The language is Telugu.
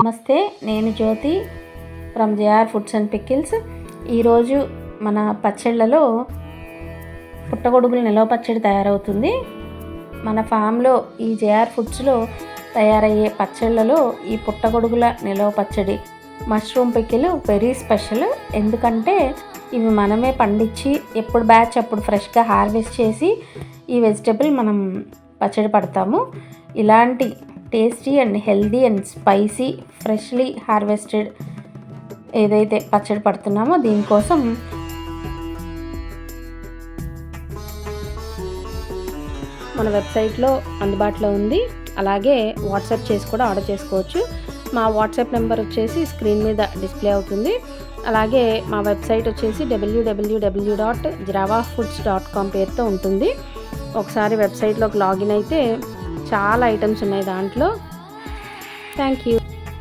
నమస్తే, నేను Jyothi from JR foods and pickles. ఈరోజు మన పచ్చళ్ళలో పుట్టగొడుగుల నిలవ పచ్చడి తయారవుతుంది. మన ఫామ్లో ఈ జేఆర్ ఫుడ్స్లో తయారయ్యే పచ్చళ్ళలో ఈ పుట్టగొడుగుల నిలవ పచ్చడి మష్రూమ్ పికిల్ వెరీ స్పెషల్. ఎందుకంటే ఇవి మనమే పండించి ఎప్పుడు బ్యాచ్ అప్పుడు ఫ్రెష్గా హార్వెస్ట్ చేసి ఈ వెజిటబుల్ మనం పచ్చడి పడతాము. ఇలాంటి tasty and healthy and spicy freshly harvested ఏదైతే పచ్చడి పడుతున్నామో దీనికోసం మన వెబ్సైట్లో అందుబాటులో ఉంది. అలాగే వాట్సాప్ చేసి కూడా ఆర్డర్ చేసుకోవచ్చు. మా వాట్సాప్ నెంబర్ వచ్చేసి స్క్రీన్ మీద డిస్ప్లే అవుతుంది. అలాగే మా వెబ్సైట్ వచ్చేసి www.jiravafoods.com పేరుతో ఉంటుంది. ఒకసారి వెబ్సైట్లోకి లాగిన్ అయితే చాలా ఐటమ్స్ ఉన్నాయి దాంట్లో. Thank you.